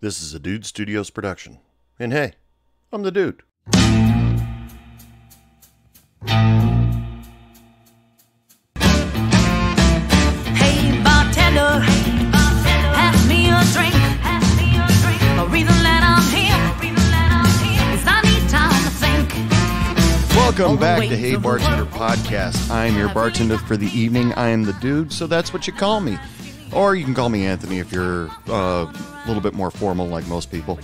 This is a Dude Studios production. And hey, I'm the dude. Hey bartender, pass me a drink. The reason that I'm here is I need time to think. Welcome back to Hey Bartender Podcast. I'm your bartender for the evening. I am the dude, so that's what you call me. Or you can call me Anthony if you're a little bit more formal like most people.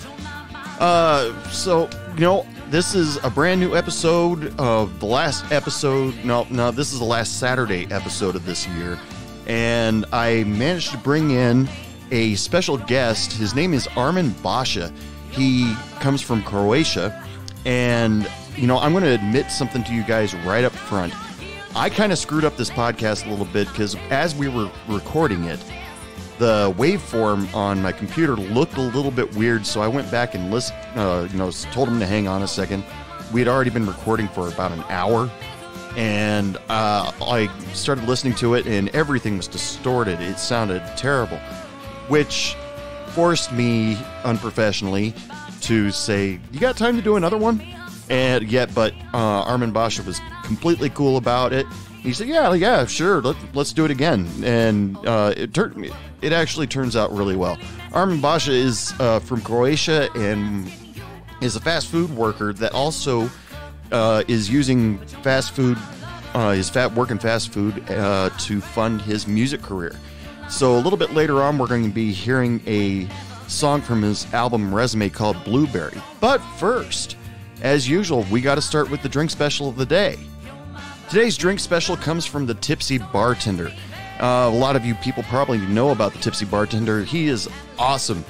This is a brand new episode of the last episode. No, this is the last Saturday episode of this year. And I managed to bring in a special guest. His name is Armin Basha. He comes from Croatia. And, I'm going to admit something to you guys right up front. I kind of screwed up this podcast a little bit because as we were recording it, the waveform on my computer looked a little bit weird, so I went back and told him to hang on a second. We had already been recording for about an hour, and I started listening to it, and everything was distorted. It sounded terrible, which forced me unprofessionally to say, "You got time to do another one?" But Armin Basha was completely cool about it. He said, yeah, sure, let's do it again. And it actually turns out really well. Armin Basha is from Croatia and is a fast food worker that also is using fast food, working fast food to fund his music career. So a little bit later on, we're going to be hearing a song from his album Resume called Blueberry. But first, as usual, we got to start with the drink special of the day. Today's drink special comes from the Tipsy Bartender. A lot of you people probably know about the Tipsy Bartender. He is awesome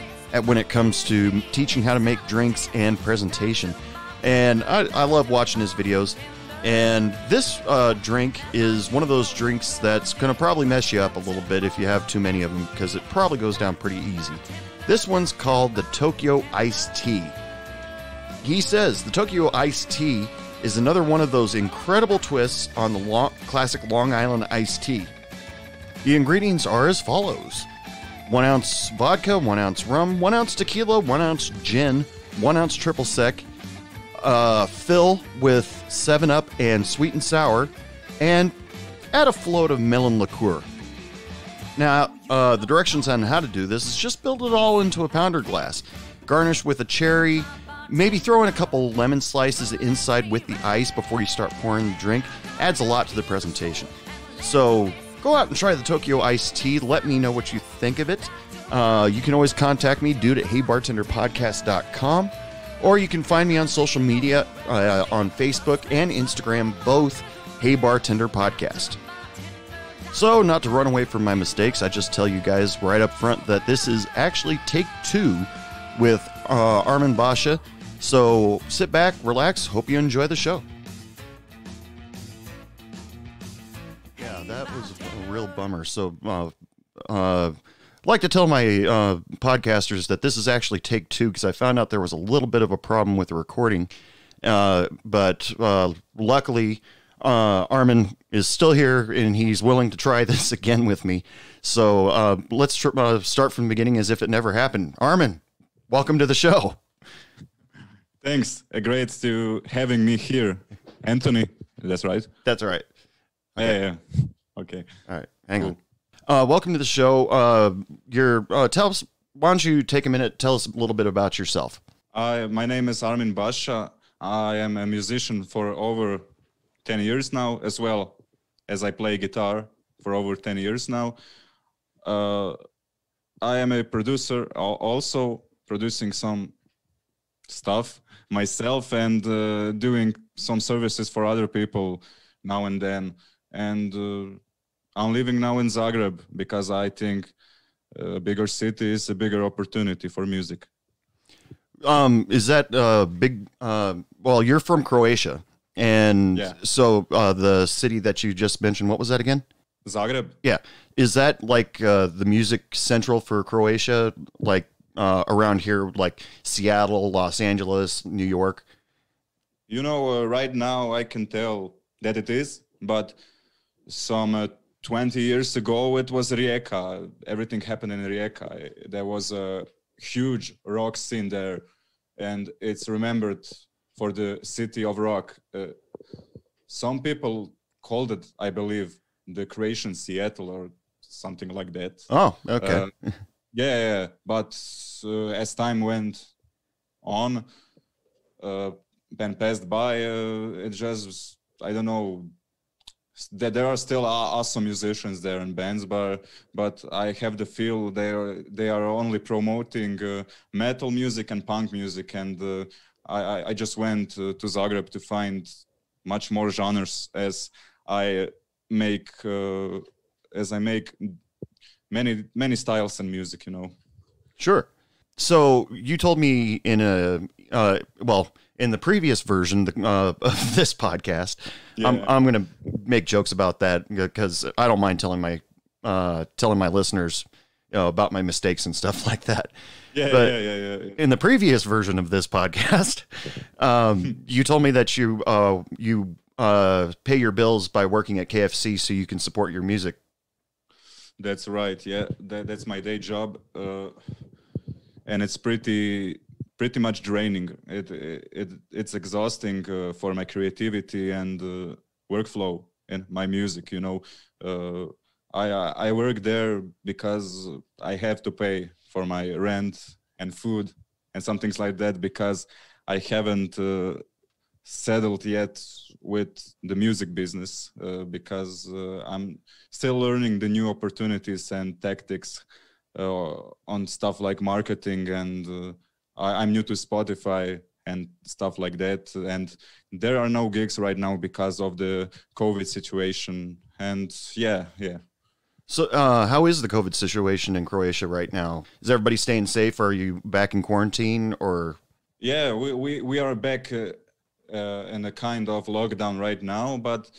when it comes to teaching how to make drinks and presentation. And I love watching his videos. And this drink is one of those drinks that's going to probably mess you up a little bit if you have too many of them, because it probably goes down pretty easy. This one's called the Tokyo Iced Tea. He says the Tokyo Iced Tea is another one of those incredible twists on the classic Long Island iced tea. The ingredients are as follows: 1 ounce vodka, 1 ounce rum, 1 ounce tequila, 1 ounce gin, 1 ounce triple sec, fill with 7-Up and sweet and sour, and add a float of melon liqueur. Now, the directions on how to do this is just build it all into a pounder glass. Garnish with a cherry. Maybe throw in a couple lemon slices inside with the ice before you start pouring the drink. Adds a lot to the presentation. So go out and try the Tokyo Iced Tea. Let me know what you think of it. You can always contact me, dude, at heybartenderpodcast.com. Or you can find me on social media on Facebook and Instagram, both Hey Bartender Podcast. So, not to run away from my mistakes, I just tell you guys right up front that this is actually take 2 with Armin Basha. So sit back, relax, hope you enjoy the show. Yeah, that was a real bummer. So I'd like to tell my podcasters that this is actually take 2 because I found out there was a little bit of a problem with the recording. But luckily, Armin is still here and he's willing to try this again with me. So let's start from the beginning as if it never happened. Armin, welcome to the show. Thanks. Great to having me here. Anthony, that's right? That's right. Okay. Yeah. Okay. All right. Hang on. Welcome to the show. Tell us, why don't you take a minute, tell us a little bit about yourself. My name is Armin Basha. I am a musician for over 10 years now, as well as I play guitar for over 10 years now. I am a producer, also producing some stuff myself and doing some services for other people now and then. And I'm living now in Zagreb because I think a bigger city is a bigger opportunity for music. Is that big? Well, you're from Croatia. And yeah. So the city that you just mentioned, what was that again? Zagreb. Yeah. Is that like the music central for Croatia? Like around here, like Seattle, Los Angeles, New York? Right now I can tell that it is, but some 20 years ago it was Rijeka. Everything happened in Rijeka. There was a huge rock scene there, and it's remembered for the city of rock. Some people called it, I believe, the Croatian Seattle or something like that. Oh, okay. Yeah. But as time went on, and passed by, it just, I don't know, that there are still awesome musicians there in bands, but I have the feel they are only promoting metal music and punk music, and I just went to Zagreb to find much more genres as I make many styles and music, you know. Sure. So you told me in in the previous version of this podcast, yeah. I'm going to make jokes about that because I don't mind telling my listeners, about my mistakes and stuff like that. Yeah. In the previous version of this podcast, you told me that you pay your bills by working at KFC so you can support your music. That's right. Yeah, that's my day job, and it's pretty much draining. It's exhausting for my creativity and workflow in my music. You know, I work there because I have to pay for my rent and food and some things like that, because I haven't settled yet with the music business, because I'm still learning the new opportunities and tactics on stuff like marketing, and I'm new to Spotify and stuff like that, and there are no gigs right now because of the COVID situation. And yeah. So how is the COVID situation in Croatia right now? Is everybody staying safe? Are you back in quarantine or? Yeah, we are back in a kind of lockdown right now, but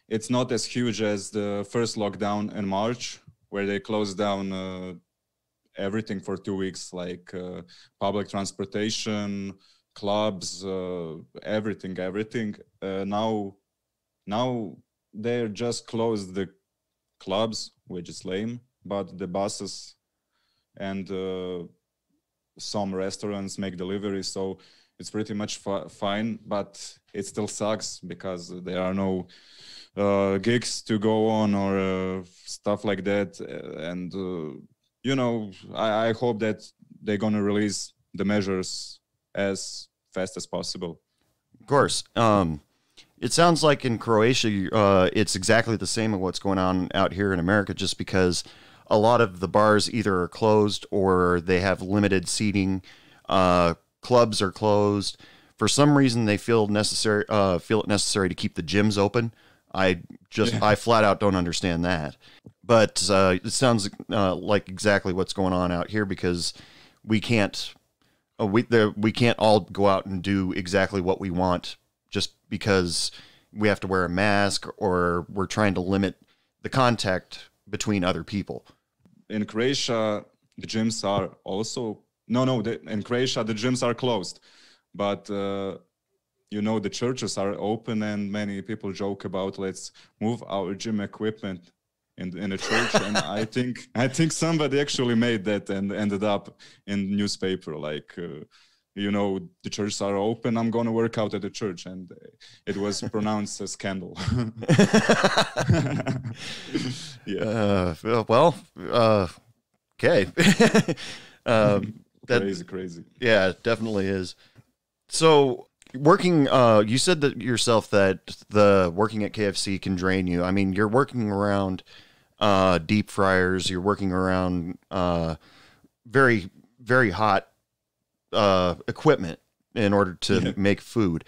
it's not as huge as the first lockdown in March, where they closed down everything for 2 weeks, like public transportation, clubs, everything. Now they're just closed the clubs, which is lame, but the buses and some restaurants make delivery, so it's pretty much fine, but it still sucks because there are no gigs to go on or stuff like that. And, you know, I hope that they're going to release the measures as fast as possible. Of course. It sounds like in Croatia, it's exactly the same as what's going on out here in America, just because a lot of the bars either are closed or they have limited seating. Clubs are closed. For some reason, they feel it necessary to keep the gyms open. I flat out don't understand that. But it sounds like exactly what's going on out here, because we can't all go out and do exactly what we want just because we have to wear a mask or we're trying to limit the contact between other people. In Croatia, the gyms are also in Croatia the gyms are closed, but you know, the churches are open, and many people joke about, let's move our gym equipment in a church. And I think somebody actually made that and ended up in newspaper, like you know, the churches are open, I'm going to work out at the church, and it was pronounced a scandal. Yeah. Okay. Crazy. Yeah, it definitely is. So working, you said that yourself that the working at KFC can drain you. I mean, you're working around deep fryers, you're working around very, very hot equipment in order to make food.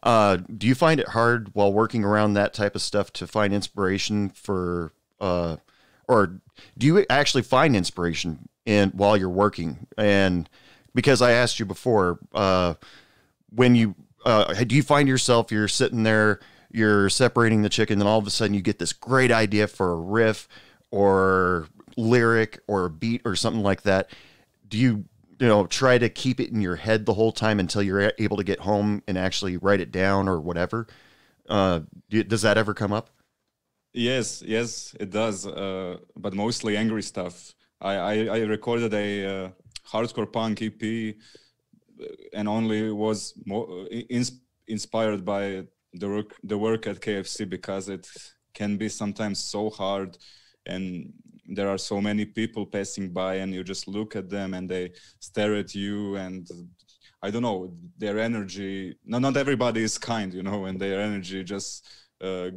Do you find it hard while working around that type of stuff to find inspiration for, or do you actually find inspiration while you're working? And because I asked you before, when you do you find yourself, you're sitting there, you're separating the chicken, and all of a sudden you get this great idea for a riff or lyric or a beat or something like that? Do you try to keep it in your head the whole time until you're able to get home and actually write it down or whatever? Does that ever come up? Yes, it does. But mostly angry stuff. I recorded a hardcore punk EP, and only was more inspired by the work at KFC, because it can be sometimes so hard, and there are so many people passing by, and you just look at them and they stare at you, and I don't know, their energy, not everybody is kind, you know, and their energy just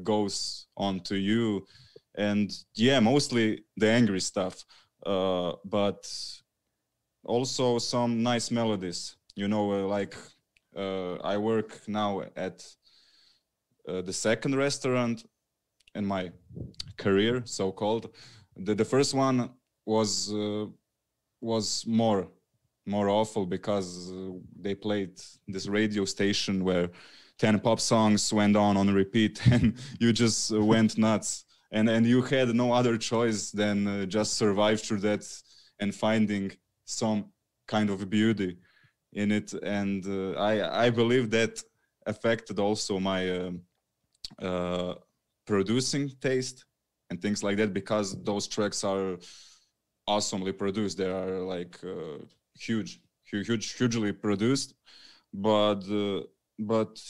goes on to you. And yeah, mostly the angry stuff, but also some nice melodies, you know, like I work now at the second restaurant in my career, so-called. The first one was more awful, because they played this radio station where 10 pop songs went on repeat, and you just went nuts, and you had no other choice than just survive through that and finding some kind of beauty in it. And I believe that affected also my producing taste and things like that, because those tracks are awesomely produced. They are like hugely produced, but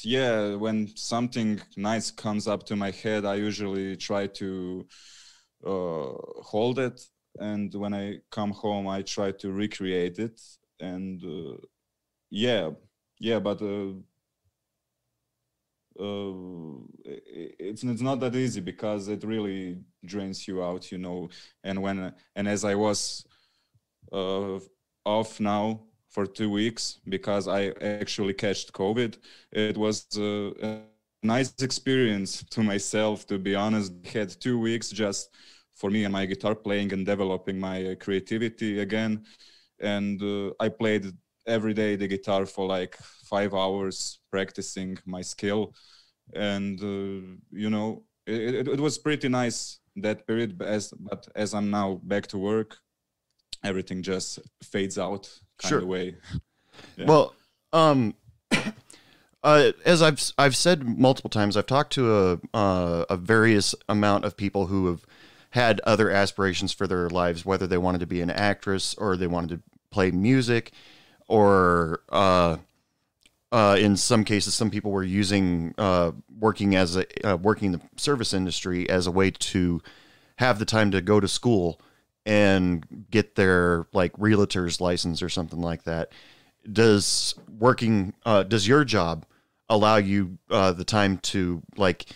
yeah, when something nice comes up to my head, I usually try to hold it, and when I come home I try to recreate it. And but it's not that easy, because it really drains you out, you know. And as I was off now for 2 weeks, because I actually catched COVID, it was a nice experience to myself, to be honest. I had 2 weeks just for me and my guitar playing and developing my creativity again. And I played every day the guitar for like 5 hours, practicing my skill. And you know, it was pretty nice that period. But as I'm now back to work, everything just fades out kind of way. Yeah. Well, as I've said multiple times, I've talked to a various amount of people who have had other aspirations for their lives, whether they wanted to be an actress or they wanted to play music, or in some cases, some people were using working in the service industry as a way to have the time to go to school and get their like realtor's license or something like that. Does your job allow you the time to, like,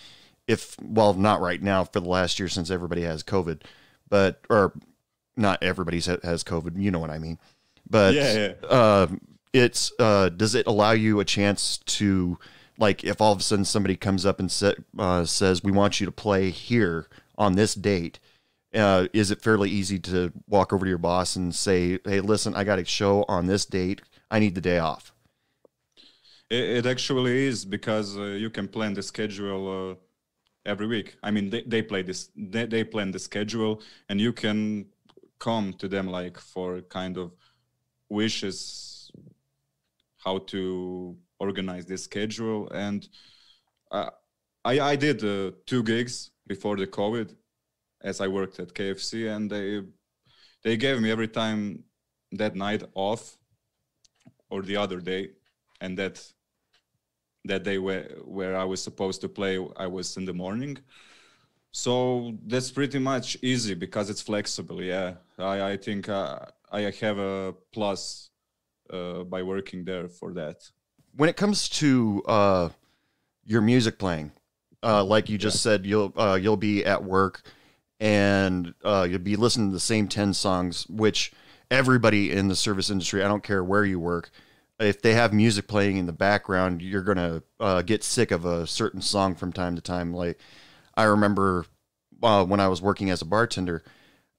not right now for the last year since everybody has COVID, or not everybody has COVID, you know what I mean? But does it allow you a chance to, like, if all of a sudden somebody comes up and says, we want you to play here on this date, is it fairly easy to walk over to your boss and say, hey, listen, I got a show on this date, I need the day off? It actually is, because you can plan the schedule every week. I mean, they plan the schedule, and you can come to them like for kind of wishes how to organize this schedule. And I did 2 gigs before the COVID, as I worked at KFC, and they gave me every time that night off, or the other day, and that day where I was supposed to play, I was in the morning. So that's pretty much easy, because it's flexible. Yeah, I think I have a plus by working there for that. When it comes to your music playing, like you just said, you'll be at work and you'll be listening to the same 10 songs, which everybody in the service industry, I don't care where you work, if they have music playing in the background, you're going to get sick of a certain song from time to time. Like, I remember when I was working as a bartender,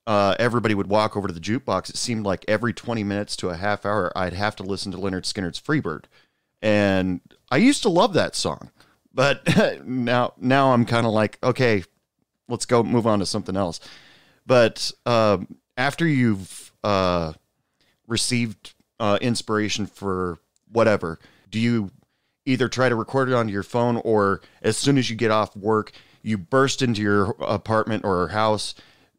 everybody would walk over to the jukebox. It seemed like every 20 minutes to a half hour, I'd have to listen to Lynyrd Skynyrd's Freebird. And I used to love that song, but now I'm kind of like, okay, let's go move on to something else. But after you've received inspiration for whatever, do you either try to record it onto your phone, or as soon as you get off work, you burst into your apartment or house,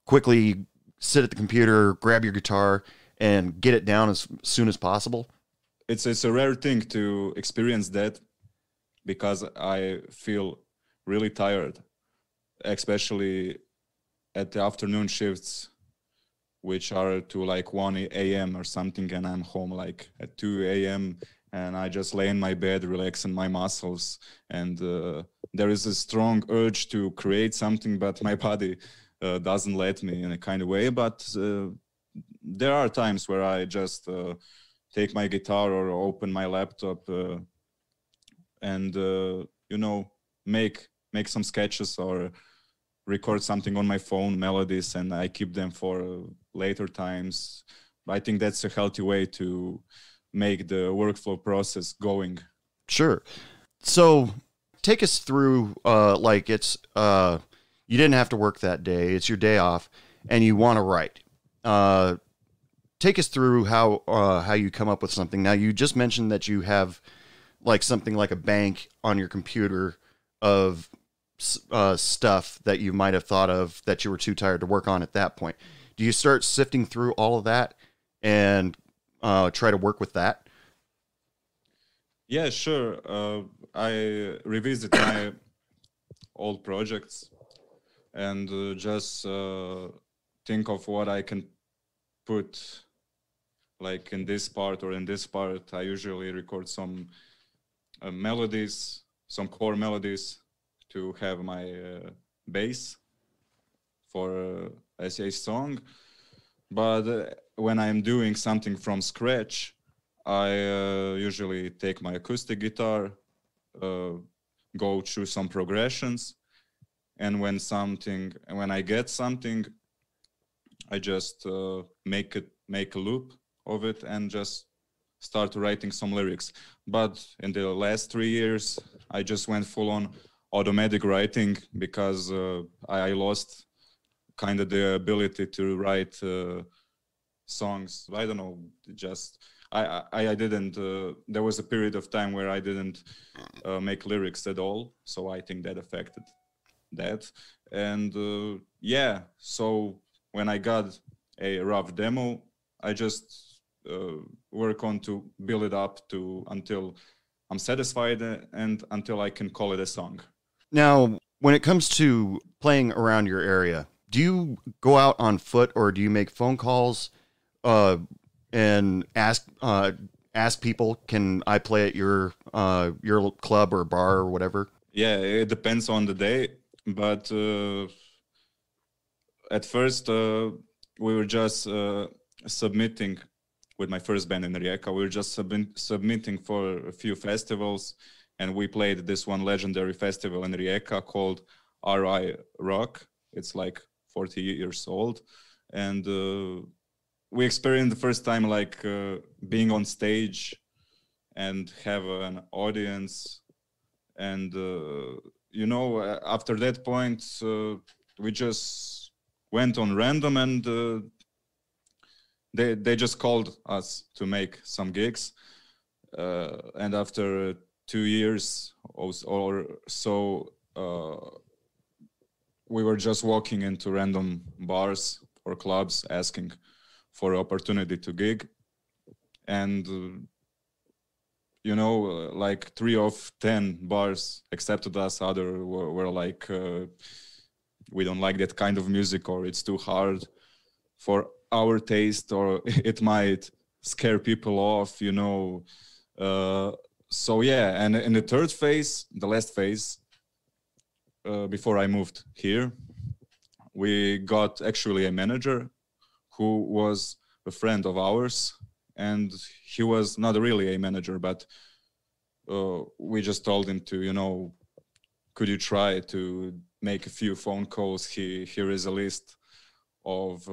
quickly sit at the computer, grab your guitar, and get it down as soon as possible? It's a rare thing to experience that, because I feel really tired, especially at the afternoon shifts, which are to like 1 a.m. or something, and I'm home like at 2 a.m. and I just lay in my bed, relaxing my muscles, and there is a strong urge to create something, but my body doesn't let me in a kind of way. But there are times where I just take my guitar or open my laptop and make some sketches or record something on my phone, melodies, and I keep them for later times. I think that's a healthy way to make the workflow process going. Sure. So take us through, like it's, you didn't have to work that day. It's your day off and you want to write. Take us through how you come up with something. Now, you just mentioned that you have like something like a bank on your computer of stuff that you might have thought of that you were too tired to work on at that point. Do you start sifting through all of that and try to work with that? Yeah, sure. I revisit my old projects and just think of what I can put like in this part or in this part. I usually record some melodies, some core melodies to have my bass for a song. But when I'm doing something from scratch, I usually take my acoustic guitar, go through some progressions, and when I get something, I just make a loop of it and just start writing some lyrics. But in the last 3 years, I just went full on automatic writing because I lost kind of the ability to write songs. I don't know, just I didn't. There was a period of time where I didn't make lyrics at all, so I think that affected that. And so when I got a rough demo, I just work on to build it up until I'm satisfied and until I can call it a song. Now, when it comes to playing around your area, do you go out on foot or do you make phone calls and ask people, can I play at your club or bar or whatever? Yeah, it depends on the day, but at first we were just submitting with my first band in Rijeka. We were just submitting for a few festivals, and we played this one legendary festival in Rijeka called RI Rock. It's like 40 years old, and we experienced the first time like being on stage and have an audience, and after that point we just went on random, and they just called us to make some gigs, and after 2 years or so we were just walking into random bars or clubs asking for opportunity to gig, and like 3 of 10 bars accepted us. Other were like, we don't like that kind of music, or it's too hard for our taste, or it might scare people off, so yeah. And in the third phase, the last phase, before I moved here, we got actually a manager who was a friend of ours, and he was not really a manager, but we just told him to, could you try to make a few phone calls? Here is a list of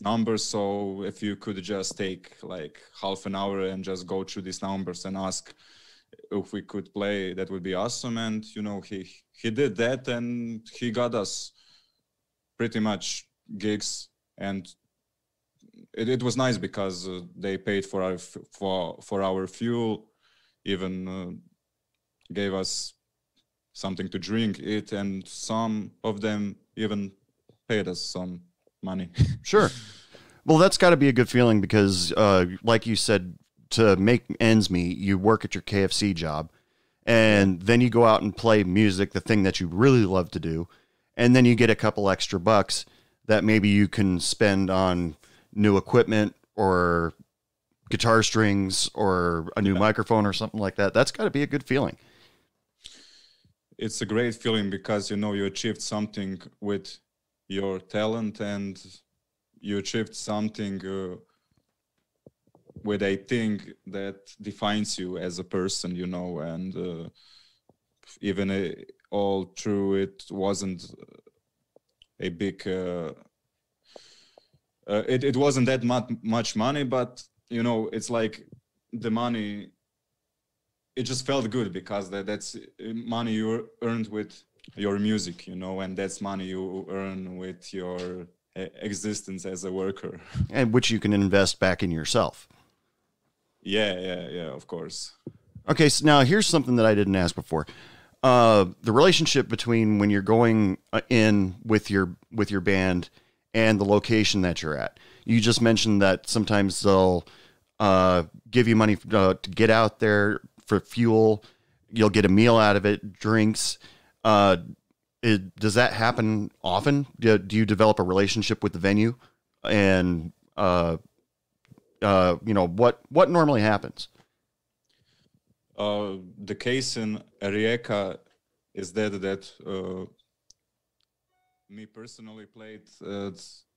numbers, so if you could just take like half an hour and just go through these numbers and ask if we could play, that would be awesome. And he did that, and he got us pretty much gigs, and it was nice because they paid for our fuel, even gave us something to drink, eat, and some of them even paid us some money. Sure. Well, that's got to be a good feeling because, like you said, to make ends meet, you work at your KFC job, and then you go out and play music, the thing that you really love to do, and then you get a couple extra bucks that maybe you can spend on new equipment or guitar strings or a new microphone or something like that. That's got to be a good feeling. It's a great feeling because, you know, you achieved something with your talent, and you achieved something with a thing that defines you as a person, you know, and even all through it wasn't a big, it wasn't that much money, but, you know, it's like the money, it just felt good because that's money you earned with your music, you know, and that's money you earn with your existence as a worker. And which you can invest back in yourself. Yeah, of course. Okay, so now here's something that I didn't ask before. The relationship between when you're going in with your band and the location that you're at. You just mentioned that sometimes they'll give you money to get out there for fuel. You'll get a meal out of it, drinks. Does that happen often? Do you develop a relationship with the venue? And you know, what normally happens? The case in Rijeka is that me personally played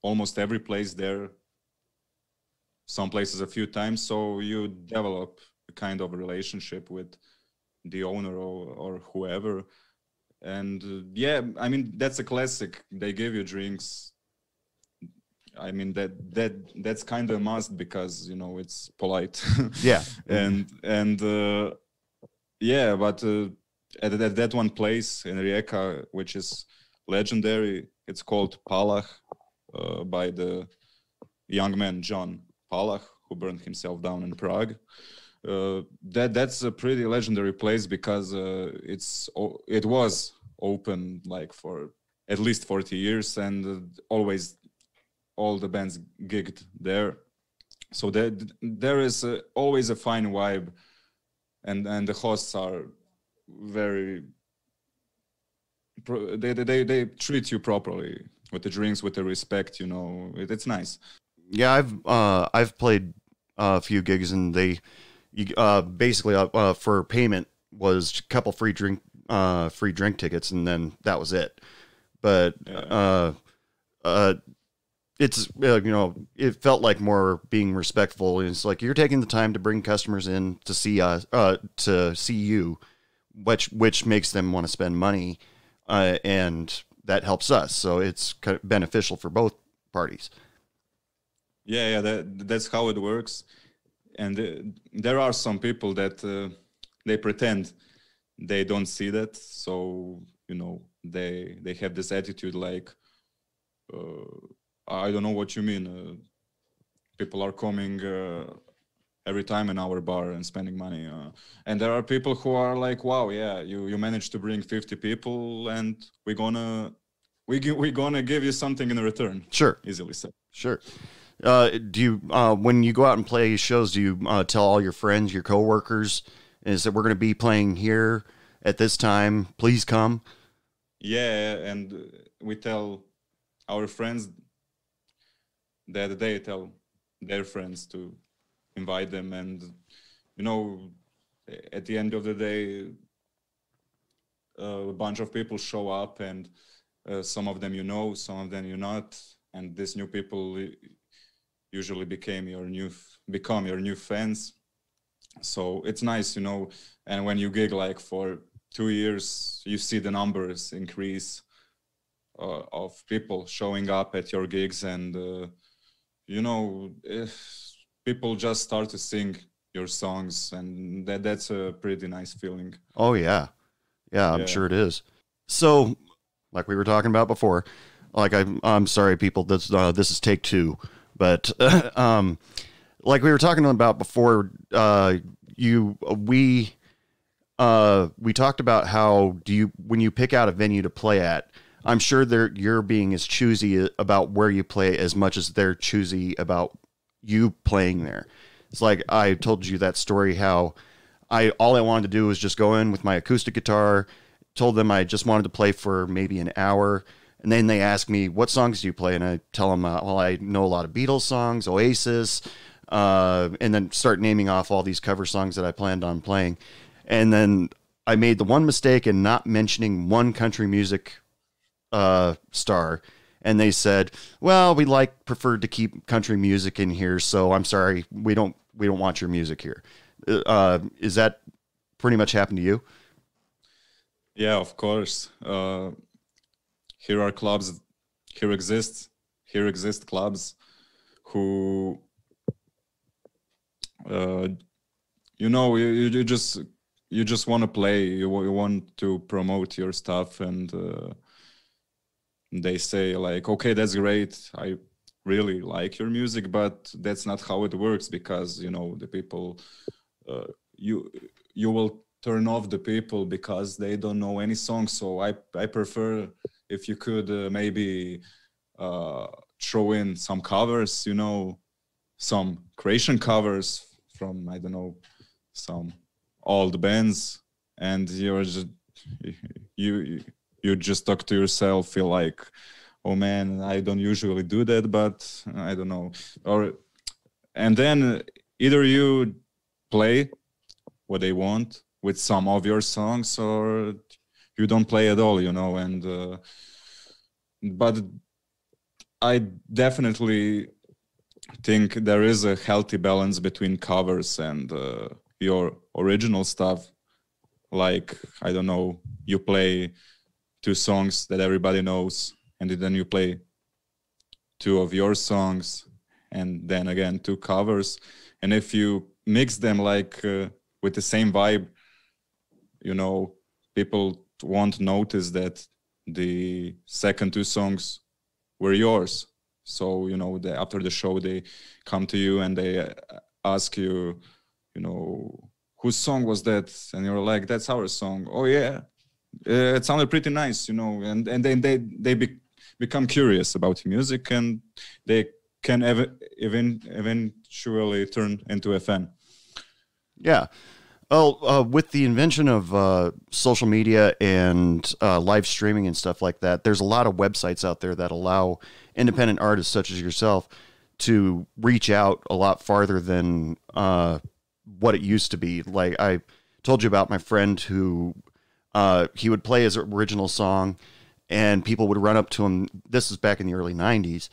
almost every place there, some places a few times, so you develop a kind of a relationship with the owner or whoever. And yeah, I mean, that's a classic. They give you drinks. I mean, that's kind of a must because, you know, it's polite. Yeah. and yeah, but at that one place in Rijeka, which is legendary, it's called Palach, by the young man John Palach, who burned himself down in Prague. That's a pretty legendary place because it was open like for at least 40 years, and always all the bands gigged there. So there is always a fine vibe, and the hosts are very. They treat you properly with the drinks, with the respect. You know, it's nice. Yeah, I've played a few gigs, and they basically for payment was a couple free drink tickets, and then that was it. But it's you know, it felt like more being respectful. It's like you're taking the time to bring customers in to see us, to see you, which makes them want to spend money, and that helps us. So it's kind of beneficial for both parties. Yeah, that's how it works. And there are some people that they pretend they don't see that. So, you know, they have this attitude like, I don't know what you mean. People are coming every time in our bar and spending money. And there are people who are like, wow, yeah, you managed to bring 50 people, and we're gonna give you something in return. Sure. Easily said. Sure. Do you, when you go out and play shows, do you tell all your friends, your coworkers, is that we're going to be playing here at this time? Please come. Yeah, and we tell our friends that they tell their friends to invite them, and you know, at the end of the day, a bunch of people show up, and some of them you know, some of them you're not, and these new people usually become your new fans. So it's nice, you know. And when you gig like for 2 years, you see the numbers increase of people showing up at your gigs, and you know, if people just start to sing your songs, and that's a pretty nice feeling. Oh yeah, I'm sure it is. So, like we were talking about before, like I'm sorry, people. This is take 2. But like we were talking about before, we talked about how when you pick out a venue to play at, I'm sure you're being as choosy about where you play as much as they're choosy about you playing there. It's like I told you that story how all I wanted to do was just go in with my acoustic guitar, told them I just wanted to play for maybe an hour, and then they ask me, what songs do you play? And I tell them, well, I know a lot of Beatles songs, Oasis, and then start naming off all these cover songs that I planned on playing. And then I made the one mistake in not mentioning one country music star. And they said, well, we preferred to keep country music in here, so I'm sorry, we don't want your music here. Is that pretty much happened to you? Yeah, of course. Here are clubs. Here exist clubs who, you just want to play. You want to promote your stuff, and they say like, okay, that's great. I really like your music, but that's not how it works, because the people, you will turn off the people because they don't know any songs. So I prefer if you could maybe throw in some covers, some Croatian covers from, I don't know, some old bands, and you just talk to yourself, feel like, oh man, I don't usually do that, but I don't know. And then either you play what they want with some of your songs, or you don't play at all, and but I definitely think there is a healthy balance between covers and your original stuff. Like, I don't know, you play 2 songs that everybody knows, and then you play 2 of your songs, and then again 2 covers. And if you mix them like with the same vibe, people won't notice that the second 2 songs were yours. So after the show they come to you and they ask you, whose song was that? And you're like, that's our song. Oh yeah, it sounded pretty nice, and then they become curious about music, and they can eventually turn into a fan. Yeah. Oh, with the invention of social media and live streaming and stuff like that, there's a lot of websites out there that allow independent artists such as yourself to reach out a lot farther than what it used to be. Like I told you about my friend who he would play his original song, and people would run up to him. This is back in the early 90s.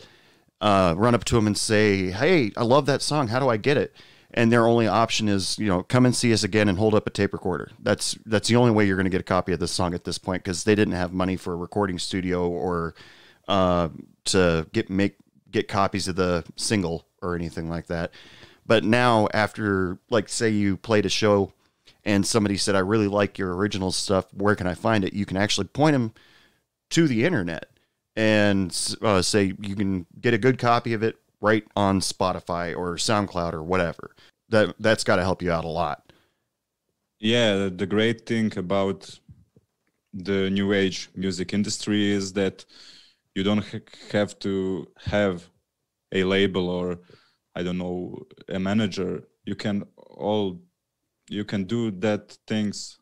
Run up to him and say, hey, I love that song. How do I get it? And their only option is, come and see us again and hold up a tape recorder. That's the only way you're going to get a copy of this song at this point, because they didn't have money for a recording studio or to get copies of the single or anything like that. But now, after, like, say you played a show and somebody said, I really like your original stuff, where can I find it? You can actually point them to the internet and say you can get a good copy of it right on Spotify or SoundCloud or whatever. That's got to help you out a lot. Yeah, the great thing about the new age music industry is that you don't have to have a label or, I don't know, a manager. You can do those things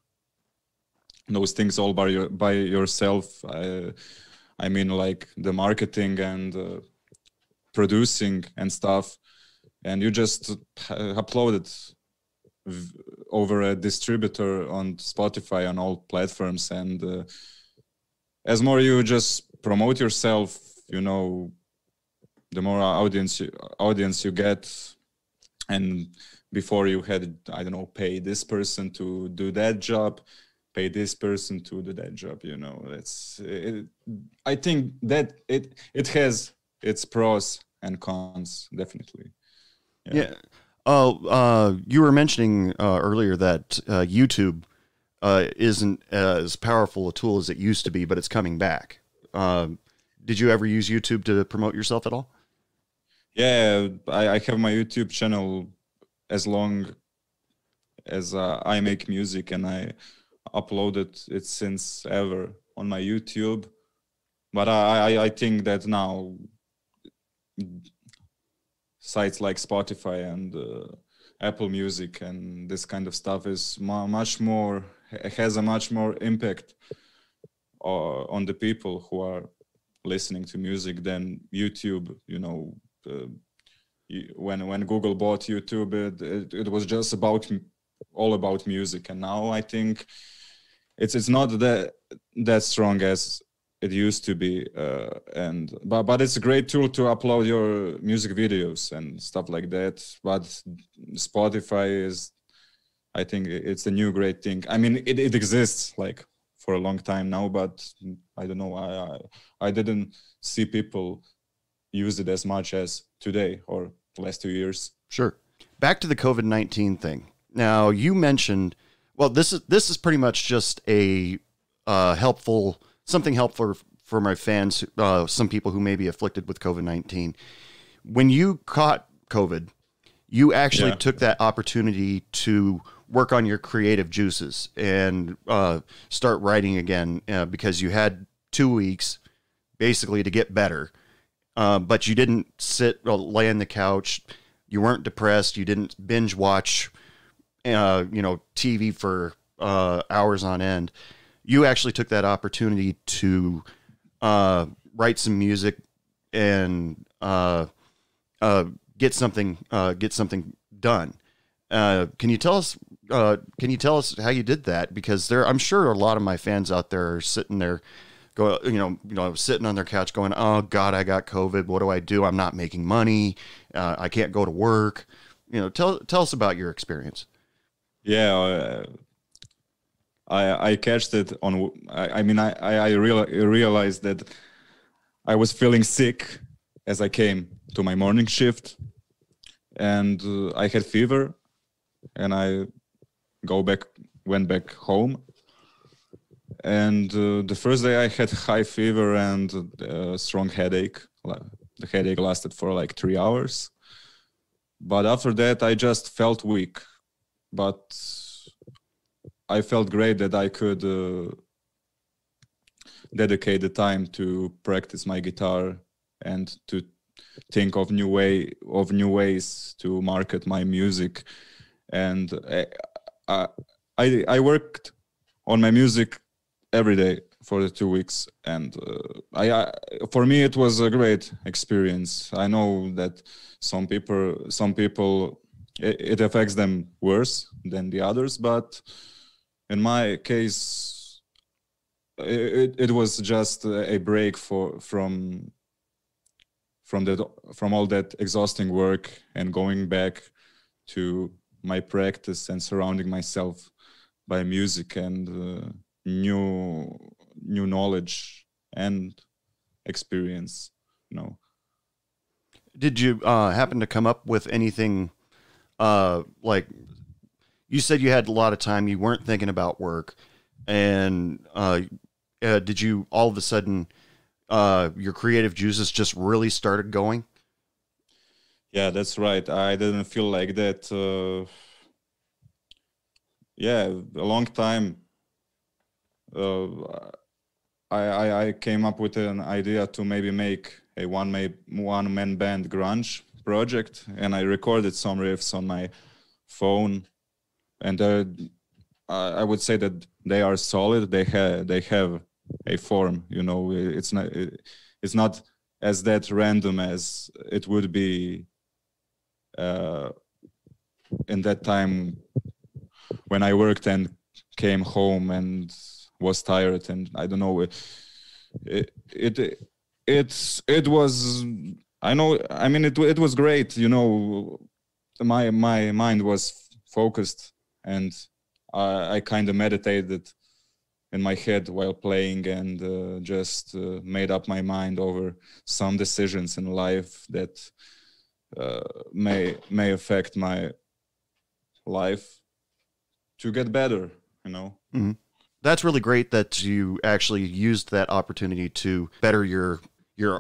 all by yourself. I mean, like the marketing and producing and stuff, and you just upload it over a distributor on Spotify, on all platforms, and as more you just promote yourself, the more audience you get. And before you had, I don't know, pay this person to do that job, pay this person to do that job, I think that it has its pros and cons, definitely. Yeah. You were mentioning earlier that YouTube isn't as powerful a tool as it used to be, but it's coming back. Did you ever use YouTube to promote yourself at all? Yeah, I have my YouTube channel as long as I make music, and I uploaded it since ever on my YouTube. But I think that now sites like Spotify and Apple Music and this kind of stuff is much more, has a much more impact on the people who are listening to music than YouTube. You know, when Google bought YouTube, it was just all about music, and now I think it's not that strong as it used to be, but it's a great tool to upload your music videos and stuff like that. But Spotify is, I think it's a new great thing. I mean, it exists like for a long time now, but I don't know. I didn't see people use it as much as today or the last 2 years. Sure. Back to the COVID-19 thing. Now you mentioned, well, this is pretty much just a something helpful for my fans, some people who may be afflicted with COVID-19. When you caught COVID, you actually took that opportunity to work on your creative juices and start writing again, because you had 2 weeks basically to get better. But you didn't lay on the couch. You weren't depressed. You didn't binge watch, TV for hours on end. You actually took that opportunity to write some music and get something done. Can you tell us how you did that? Because I'm sure a lot of my fans out there are sitting there, sitting on their couch going, "Oh God, I got COVID. What do I do? I'm not making money. I can't go to work." Tell us about your experience. Yeah, I catched it on. I realized that I was feeling sick as I came to my morning shift, and I had fever, and I went back home. And the first day I had high fever and a strong headache. The headache lasted for like 3 hours. But after that, I just felt weak. But I felt great that I could dedicate the time to practice my guitar and to think of new ways to market my music. And I worked on my music every day for the 2 weeks, and for me it was a great experience. I know that some people it affects them worse than the others, but in my case it was just a break from all that exhausting work and going back to my practice and surrounding myself by music and new knowledge and experience. Did you happen to come up with anything, like you said you had a lot of time, you weren't thinking about work, and did you all of a sudden your creative juices just really started going? Yeah, that's right. I didn't feel like that. A long time. I came up with an idea to maybe make a one-man band grunge project, and I recorded some riffs on my phone, and I would say that they are solid. They have a form. It's not as that random as it would be in that time when I worked and came home and was tired, and I don't know, it was, I know, I mean, it was great, my mind was focused, and I kind of meditated in my head while playing, and just made up my mind over some decisions in life that may affect my life to get better, Mm-hmm. That's really great that you actually used that opportunity to better your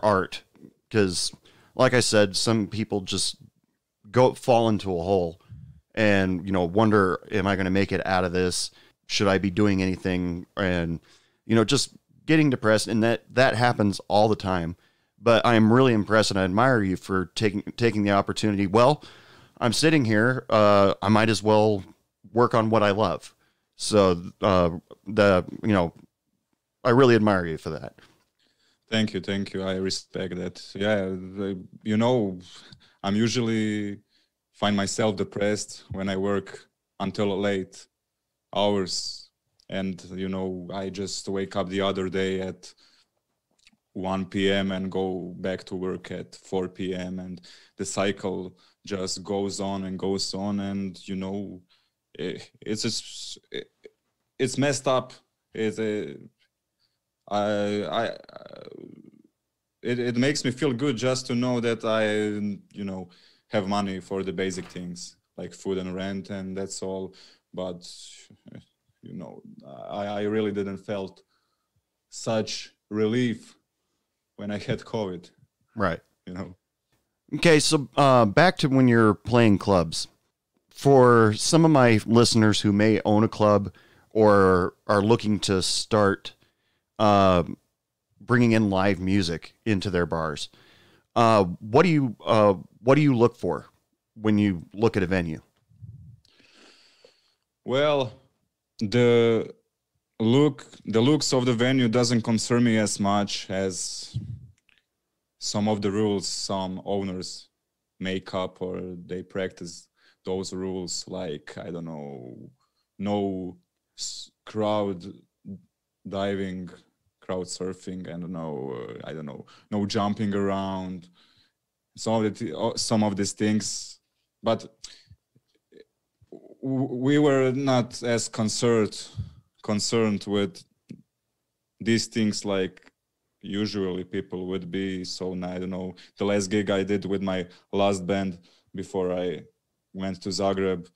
art, because like I said, some people just fall into a hole and wonder, am I going to make it out of this? Should I be doing anything? And just getting depressed, and that happens all the time. But I'm really impressed, and I admire you for taking the opportunity. Well, I'm sitting here. I might as well work on what I love. So I really admire you for that. Thank you. I respect that. Yeah, I'm usually find myself depressed when I work until late hours, and I just wake up the other day at 1 p.m. and go back to work at 4 p.m. and the cycle just goes on and goes on, and it's messed up. It makes me feel good just to know that I have money for the basic things like food and rent, and that's all. But I really didn't felt such relief when I had COVID. Right. Okay, so back to when you're playing clubs. For some of my listeners who may own a club or are looking to start bringing in live music into their bars, what do you look for when you look at a venue? Well, the looks of the venue doesn't concern me as much as some of the rules some owners make up, or they practice those rules, like, I don't know, no crowd diving, crowd surfing, and no jumping around, some of these things. But we were not as concerned with these things like usually people would be. So I don't know, the last gig I did with my last band before I went to Zagreb,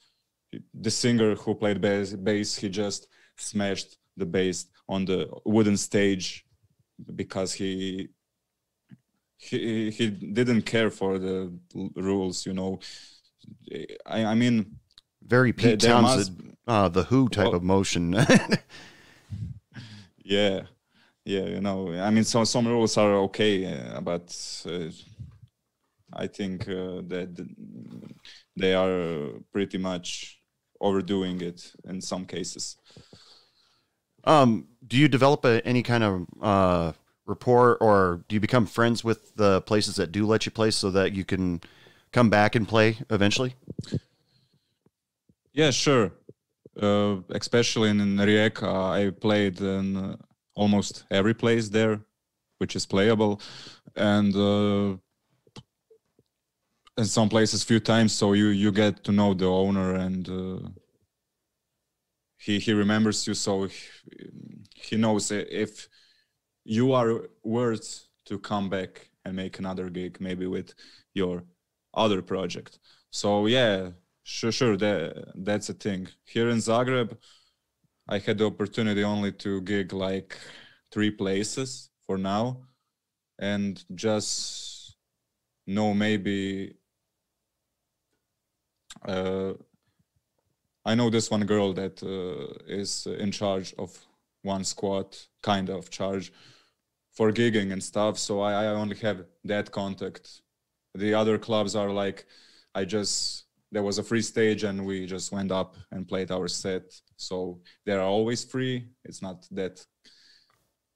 the singer who played bass, he just smashed the bass on the wooden stage because he didn't care for the rules, I mean, very Pete Townsend, the Who type of motion. Yeah, I mean, some rules are okay, but I think that they are pretty much overdoing it in some cases. Do you develop any kind of rapport, or do you become friends with the places that do let you play so that you can come back and play eventually? Yeah, sure. Especially in Rijeka, I played in almost every place there, which is playable, and in some places few times. So you get to know the owner, and he remembers you, so he knows if you are worth to come back and make another gig, maybe with your other project. So yeah. Sure, that's a thing. Here in Zagreb, I had the opportunity only to gig like 3 places for now, and just maybe I know this one girl that is in charge of one squad, kind of charge for gigging and stuff. So I only have that contact. The other clubs are like, there was a free stage and we just went up and played our set. So they are always free. It's not that,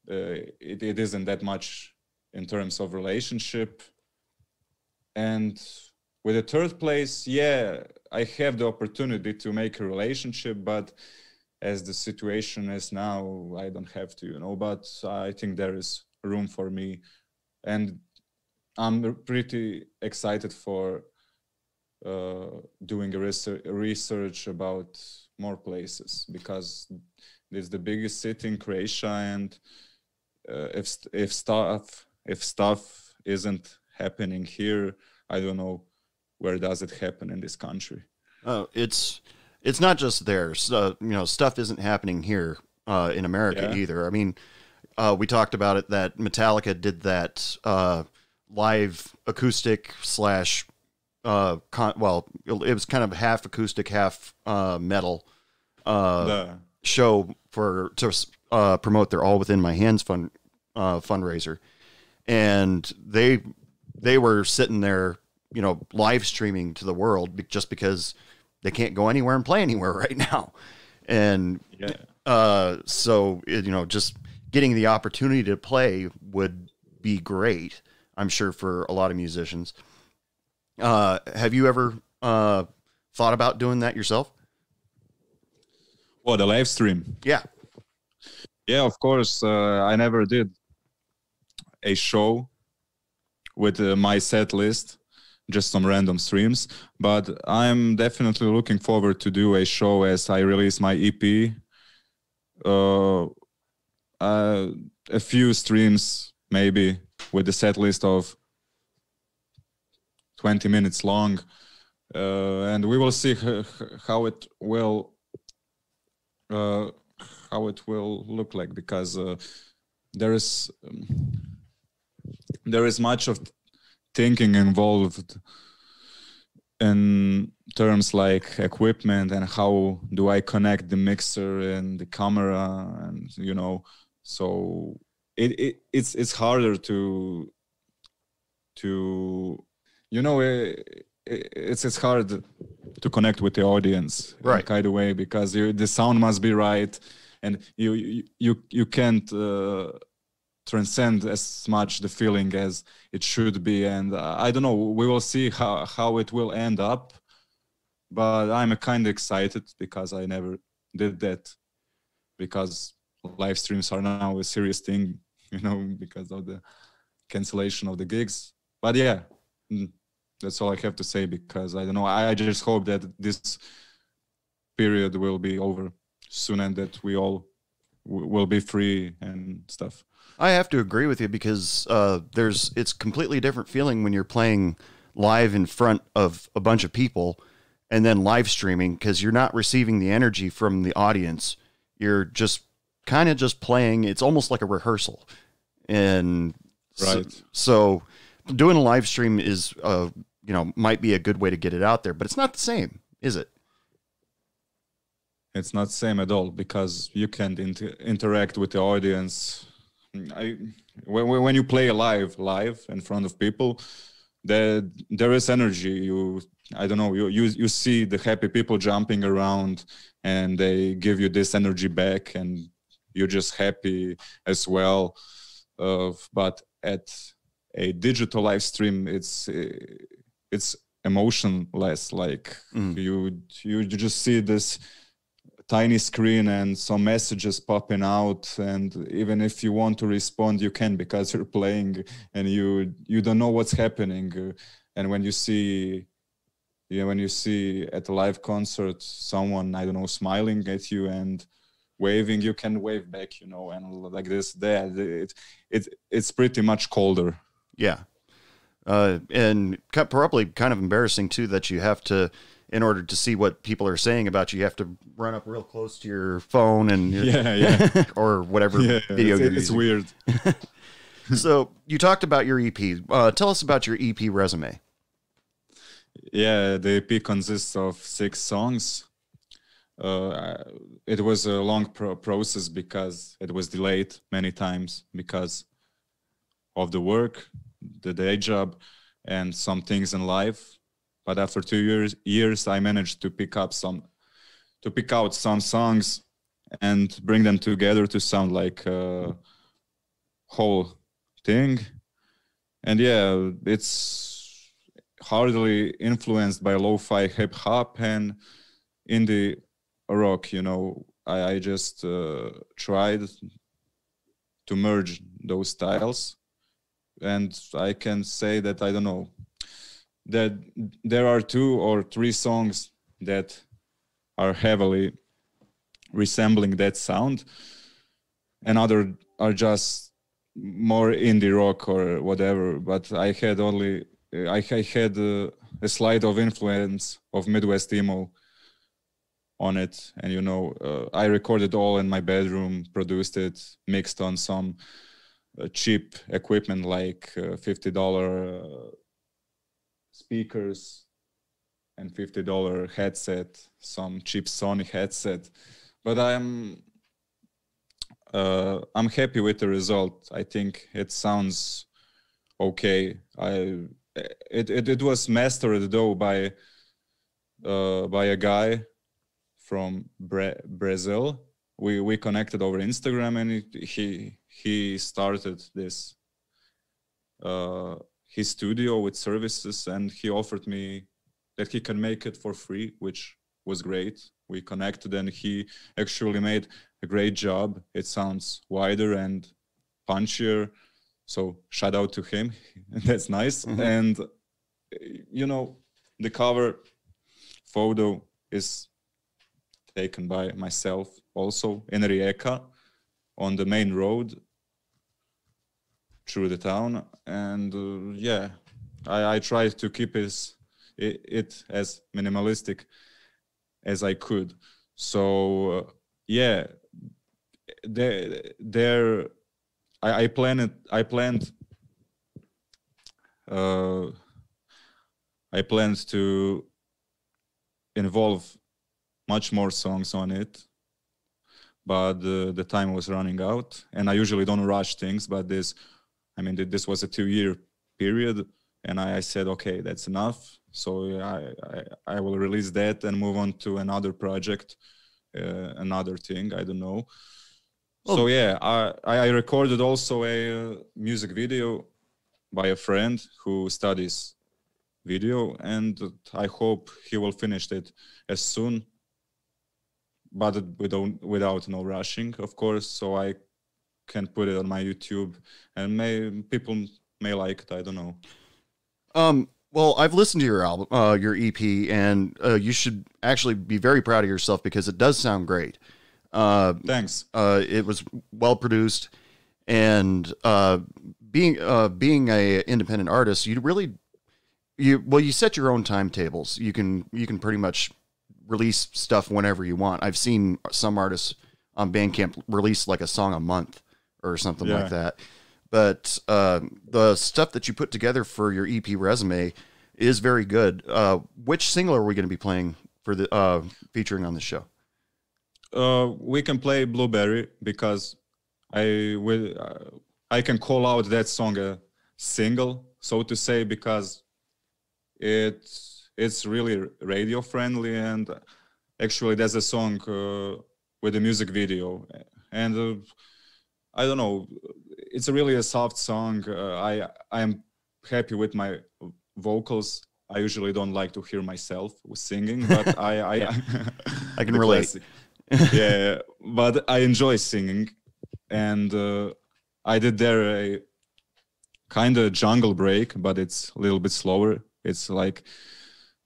it isn't that much in terms of relationship. And with the third place, yeah, I have the opportunity to make a relationship, but as the situation is now, I don't have to, but I think there is room for me. And I'm pretty excited for doing a research about more places, because it's the biggest city in Croatia, and if stuff isn't happening here, I don't know where does it happen in this country. It's not just there. So, stuff isn't happening here in America either. I mean, we talked about it that Metallica did that live acoustic / it was kind of half acoustic, half metal show to promote their All Within My Hands fundraiser, and they were sitting there, you know, live streaming to the world just because they can't go anywhere and play anywhere right now. And so, you know, just getting the opportunity to play would be great, I'm sure, for a lot of musicians. Have you ever thought about doing that yourself? Well, the live stream. Yeah. Yeah, of course. I never did a show with my set list, just some random streams. But I'm definitely looking forward to do a show as I release my EP. A few streams, maybe, with the set list of 20 minutes long. And we will see how it will look like, because there is much of thinking involved in terms like equipment and how do I connect the mixer and the camera, and you know, so it's harder to you know, it's hard to connect with the audience, right, kind of way, because the sound must be right, and you can't transcend as much the feeling as it should be. And I don't know, we will see how it will end up, but I'm kind of excited because I never did that, because live streams are now a serious thing, you know, because of the cancellation of the gigs. But yeah, that's all I have to say, because I don't know, I just hope that this period will be over soon and that we all will be free and stuff. I have to agree with you, because it's completely different feeling when you're playing live in front of a bunch of people and then live streaming, because you're not receiving the energy from the audience. You're just kind of just playing. It's almost like a rehearsal. And right. So doing a live stream is, you know, might be a good way to get it out there, but it's not the same, is it? It's not the same at all, because you can't interact with the audience. When you play live in front of people, there is energy. I don't know, you see the happy people jumping around, and they give you this energy back, and you're just happy as well. But at a digital live stream, it's emotionless. Like you just see this tiny screen and some messages popping out, and even if you want to respond, you can, because you're playing and you don't know what's happening. And when you see at a live concert someone, I don't know, smiling at you and waving, you can wave back, you know, and like this, it's pretty much colder. Yeah. And probably kind of embarrassing too, that you have to, in order to see what people are saying about you, you have to run up real close to your phone and or whatever video you're using. It's weird. So you talked about your EP. Tell us about your EP resume. Yeah, the EP consists of 6 songs. It was a long process, because it was delayed many times because of the work, the day job, and some things in life. But after 2 years, I managed to pick out some songs and bring them together to sound like a whole thing. And yeah, it's hardly influenced by lo-fi hip hop and indie rock. You know, I just tried to merge those styles, and I can say that, I don't know, that there are 2 or 3 songs that are heavily resembling that sound, and other are just more indie rock or whatever. But I had a slight of influence of Midwest emo on it, and you know, I recorded all in my bedroom, produced it, mixed on some cheap equipment like $50 speakers and $50 headset, some cheap Sony headset. But I'm happy with the result. I think it sounds okay. It was mastered though by a guy from Brazil. We connected over Instagram, and he started this his studio with services, and he offered me that he can make it for free, which was great. We connected, and he actually made a great job. It sounds wider and punchier, so shout out to him. That's nice. Mm-hmm. And you know, the cover photo is taken by myself also in Rijeka on the main road through the town. And yeah, I tried to keep it as minimalistic as I could. So yeah, I planned to involve much more songs on it, but the time was running out, and I usually don't rush things, but this was a 2-year period, and I said, okay, that's enough. So I will release that and move on to another project, another thing, I don't know. Well, so yeah, I recorded also a music video by a friend who studies video, and I hope he will finish it as soon, but without no rushing, of course, so I can put it on my YouTube, and people may like it, I don't know. Well, I've listened to your album, your EP, and you should actually be very proud of yourself because it does sound great. Thanks. It was well produced, and being a independent artist, you set your own timetables. You can pretty much release stuff whenever you want. I've seen some artists on Bandcamp release like a song a month or something like that. But the stuff that you put together for your EP resume is very good. Which single are we going to be playing for the featuring on the show? We can play Blueberry because I can call out that song a single, so to say, because it's really radio friendly, and actually there's a song with a music video, and I don't know, it's really a soft song. I am happy with my vocals. I usually don't like to hear myself singing, but I can relate. Yeah, but I enjoy singing, and I did there a kind of jungle break, but it's a little bit slower. It's like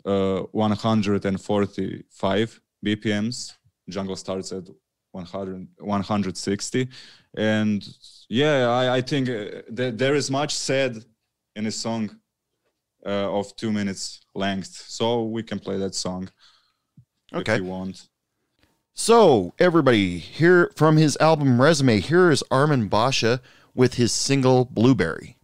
145 BPMs. Jungle starts at 160, and yeah, I think there is much said in a song of 2 minutes length, so we can play that song if you want. So everybody, here from his album Resume, here is Armin Basha with his single Blueberry.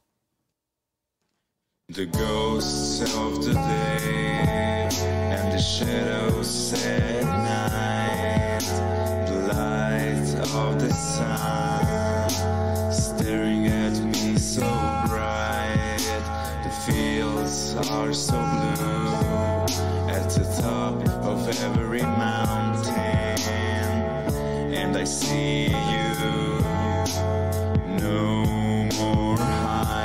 The ghosts of the day and the shadows at night, the light of the sun staring at me so bright. The fields are so blue at the top of every mountain, and I see you no more hiding.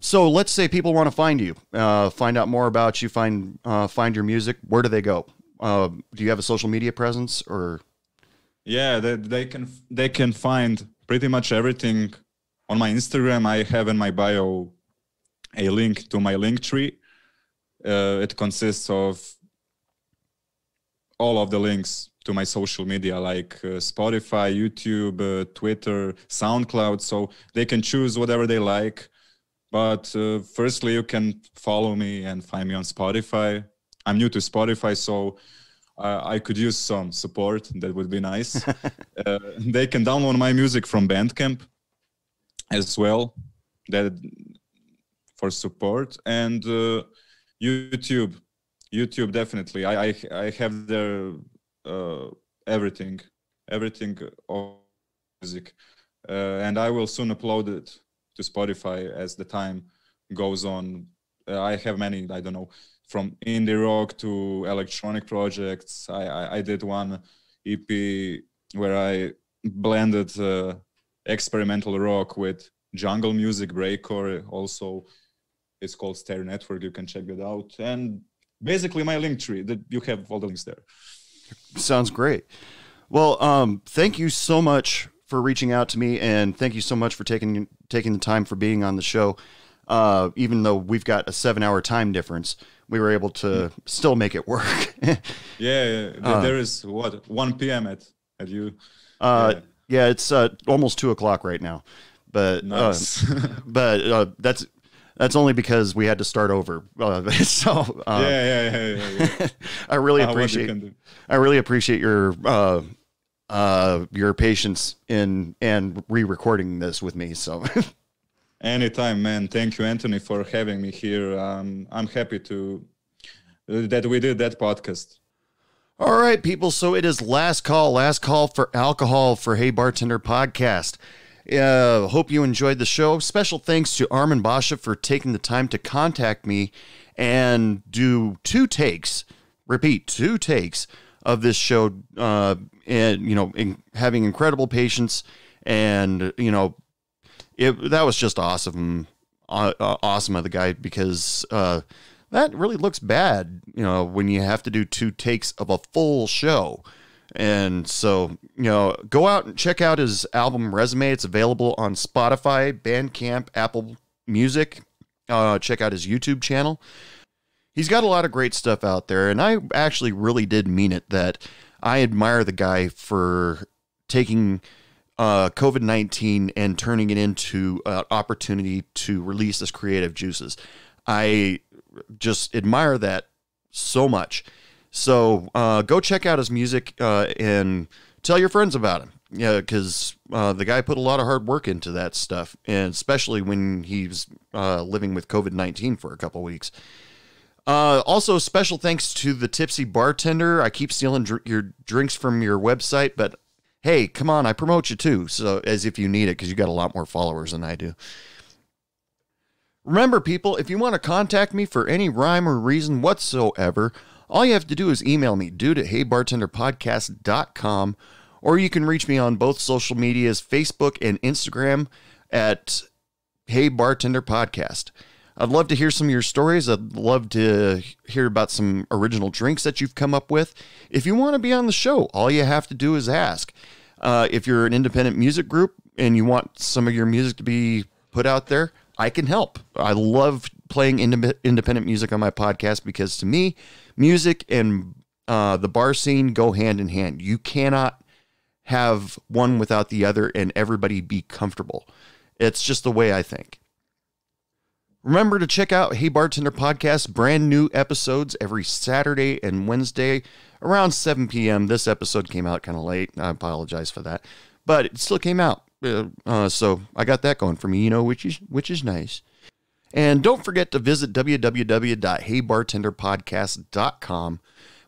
So let's say people want to find you, find out more about you, find your music. Where do they go? Do you have a social media presence or? Yeah, they can find pretty much everything on my Instagram. I have in my bio a link to my link tree. It consists of all of the links to my social media, like Spotify, YouTube, Twitter, SoundCloud. So they can choose whatever they like. But firstly, you can follow me and find me on Spotify. I'm new to Spotify, so I could use some support. That would be nice. They can download my music from Bandcamp as well, that for support. And YouTube definitely. I have their everything of music, and I will soon upload it to Spotify as the time goes on. I have many, I don't know, from indie rock to electronic projects. I did one EP where I blended experimental rock with jungle music, breakcore. Also, it's called Stereo Network. You can check it out. And basically my link tree, that you have all the links there. Sounds great. Well, thank you so much for reaching out to me, and thank you so much for taking the time for being on the show. Even though we've got a 7-hour time difference, we were able to still make it work. Yeah. There is 1 p.m. at you. Yeah, it's almost 2:00 right now, but nice. but that's only because we had to start over. So Yeah. I really appreciate your patience in re-recording this with me. So anytime, man. Thank you, Anthony, for having me here. I'm happy that we did that podcast. All right, people. So it is last call for alcohol for Hey Bartender podcast. Hope you enjoyed the show. Special thanks to Armin Basha for taking the time to contact me and do 2 takes. Repeat, 2 takes of this show, and having incredible patience, and that was just awesome of the guy, because that really looks bad, when you have to do 2 takes of a full show. And so, go out and check out his album Resume. It's available on Spotify, Bandcamp, Apple Music. Check out his YouTube channel. He's got a lot of great stuff out there, and I actually really did mean it, that I admire the guy for taking COVID-19 and turning it into an opportunity to release his creative juices. I just admire that so much. So go check out his music and tell your friends about him. Yeah, because the guy put a lot of hard work into that stuff, and especially when he's living with COVID-19 for a couple weeks. Also, special thanks to the Tipsy Bartender. I keep stealing your drinks from your website, but hey, come on, I promote you too, so as if you need it, because you got a lot more followers than I do. Remember, people, if you want to contact me for any rhyme or reason whatsoever, all you have to do is email me, dude@heybartenderpodcast.com, or you can reach me on both social medias, Facebook and Instagram, at Hey Bartender Podcast. I'd love to hear some of your stories. I'd love to hear about some original drinks that you've come up with. If you want to be on the show, all you have to do is ask. If you're an independent music group and you want some of your music to be put out there, I can help. I love playing independent music on my podcast, because to me, music and the bar scene go hand in hand. You cannot have one without the other and everybody be comfortable. It's just the way I think. Remember to check out Hey Bartender Podcast, brand new episodes every Saturday and Wednesday around 7 p.m. This episode came out kind of late. I apologize for that, but it still came out. So I got that going for me, which is nice. And don't forget to visit www.heybartenderpodcast.com,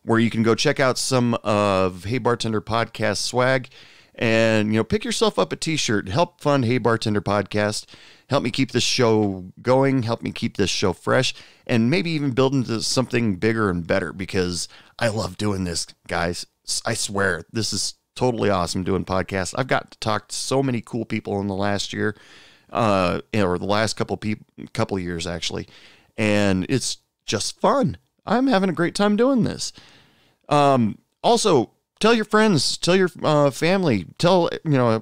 where you can go check out some of Hey Bartender Podcast swag, and pick yourself up a t-shirt. Help fund Hey Bartender Podcast. Help me keep this show going, help me keep this show fresh, and maybe even build into something bigger and better, because I love doing this, guys. I swear, this is totally awesome doing podcasts. I've got to talk to so many cool people in the last year. or the last couple years actually, and it's just fun. I'm having a great time doing this. Also, tell your friends, tell your family,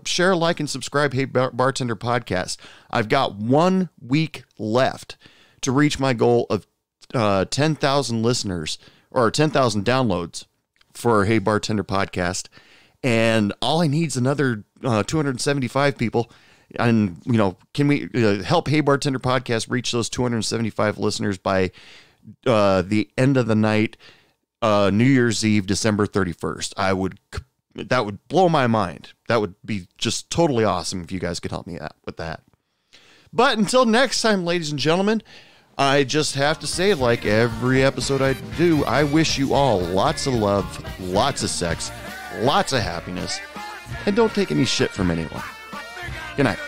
share, like, and subscribe. Hey Bartender Podcast. I've got 1 week left to reach my goal of 10,000 listeners or 10,000 downloads for Hey Bartender Podcast. And all I need is another 275 people. And, can we help Hey Bartender Podcast reach those 275 listeners by the end of the night, New Year's Eve, December 31st? That would blow my mind. That would be just totally awesome if you guys could help me out with that. But until next time, ladies and gentlemen, I just have to say, like every episode I do, I wish you all lots of love, lots of sex, lots of happiness, and don't take any shit from anyone. Good night.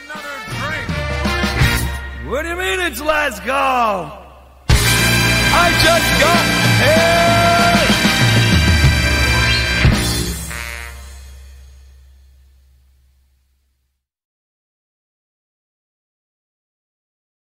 What do you mean it's last call? I just got